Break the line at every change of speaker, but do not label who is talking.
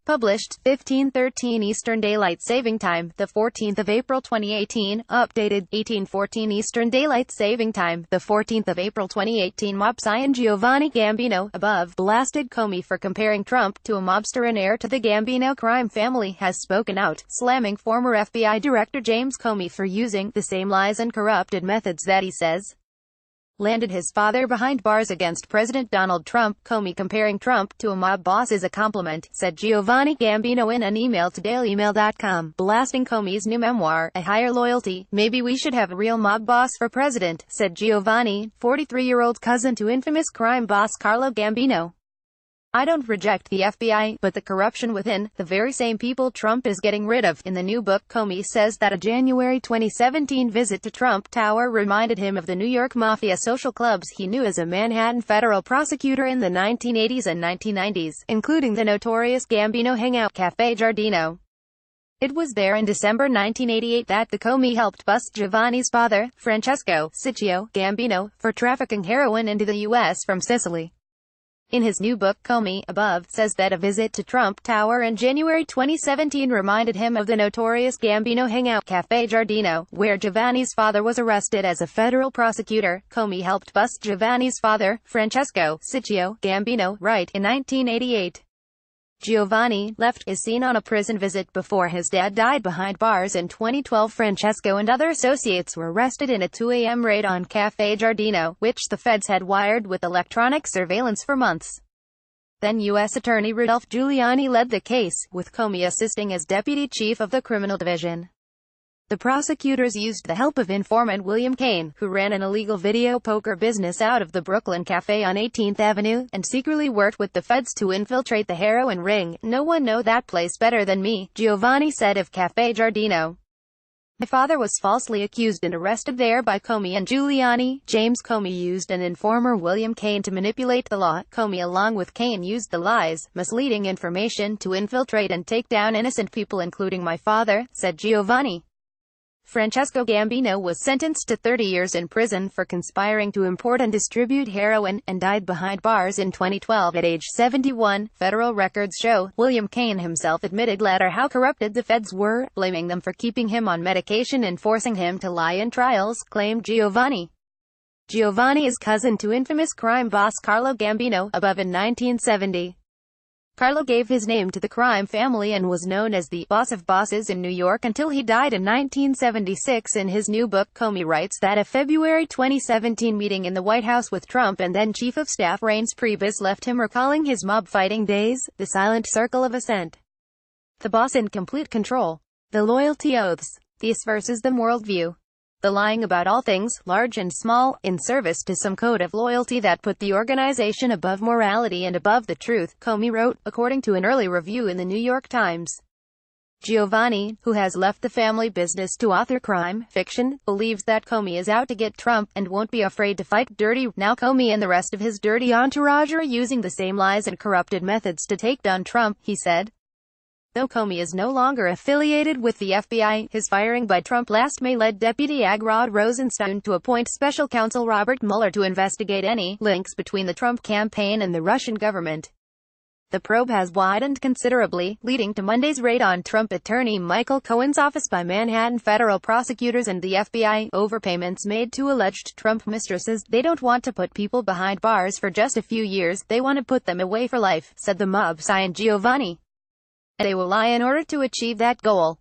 Published, 15:13 Eastern Daylight Saving Time, the 14th of April 2018. Updated, 18:14 Eastern Daylight Saving Time, the 14th of April 2018. Mob scion Giovanni Gambino, above, blasted Comey for comparing Trump to a mobster and heir to the Gambino crime family, has spoken out, slamming former FBI Director James Comey for using the same lies and corrupted methods that he says landed his father behind bars against President Donald Trump. Comey comparing Trump to a mob boss is a compliment, said Giovanni Gambino in an email to dailymail.com, blasting Comey's new memoir, A Higher Loyalty. Maybe we should have a real mob boss for president, said Giovanni, 43-year-old cousin to infamous crime boss Carlo Gambino. I don't reject the FBI, but the corruption within, the very same people Trump is getting rid of. In the new book, Comey says that a January 2017 visit to Trump Tower reminded him of the New York Mafia social clubs he knew as a Manhattan federal prosecutor in the 1980s and 1990s, including the notorious Gambino hangout Cafe Giardino. It was there in December 1988 that the Comey helped bust Giovanni's father, Francesco Ciccio Gambino, for trafficking heroin into the U.S. from Sicily. In his new book, Comey, above, says that a visit to Trump Tower in January 2017 reminded him of the notorious Gambino hangout Cafe Giardino, where Giovanni's father was arrested as a federal prosecutor. Comey helped bust Giovanni's father, Francesco Ciccio Gambino, right, in 1988. Giovanni left is seen on a prison visit before his dad died behind bars in 2012. Francesco and other associates were arrested in a 2 a.m. raid on Cafe Giardino, which the feds had wired with electronic surveillance for months. Then U.S. Attorney Rudolph Giuliani led the case, with Comey assisting as deputy chief of the criminal division. The prosecutors used the help of informant William Kane, who ran an illegal video poker business out of the Brooklyn Cafe on 18th Avenue, and secretly worked with the feds to infiltrate the heroin ring. No one know that place better than me, Giovanni said of Cafe Giardino. My father was falsely accused and arrested there by Comey and Giuliani. James Comey used an informer William Kane to manipulate the law. Comey along with Kane used the lies, misleading information to infiltrate and take down innocent people including my father, said Giovanni. Francesco Gambino was sentenced to 30 years in prison for conspiring to import and distribute heroin, and died behind bars in 2012 at age 71, federal records show. William Kane himself admitted later how corrupted the feds were, blaming them for keeping him on medication and forcing him to lie in trials, claimed Giovanni. Giovanni is cousin to infamous crime boss Carlo Gambino, above in 1970. Carlo gave his name to the crime family and was known as the boss of bosses in New York until he died in 1976. In his new book, Comey writes that a February 2017 meeting in the White House with Trump and then Chief of Staff Reince Priebus left him recalling his mob-fighting days, the silent circle of ascent, the boss in complete control, the loyalty oaths, the versus the worldview, the lying about all things, large and small, in service to some code of loyalty that put the organization above morality and above the truth, Comey wrote, according to an early review in the New York Times. Giovanni, who has left the family business to author crime fiction, believes that Comey is out to get Trump, and won't be afraid to fight dirty. Now Comey and the rest of his dirty entourage are using the same lies and corrupted methods to take down Trump, he said. Though Comey is no longer affiliated with the FBI, his firing by Trump last May led Deputy Ag Rod Rosenstein to appoint special counsel Robert Mueller to investigate any links between the Trump campaign and the Russian government. The probe has widened considerably, leading to Monday's raid on Trump attorney Michael Cohen's office by Manhattan federal prosecutors and the FBI, over payments made to alleged Trump mistresses. They don't want to put people behind bars for just a few years, they want to put them away for life, said the mob scion Giovanni. And they will lie in order to achieve that goal.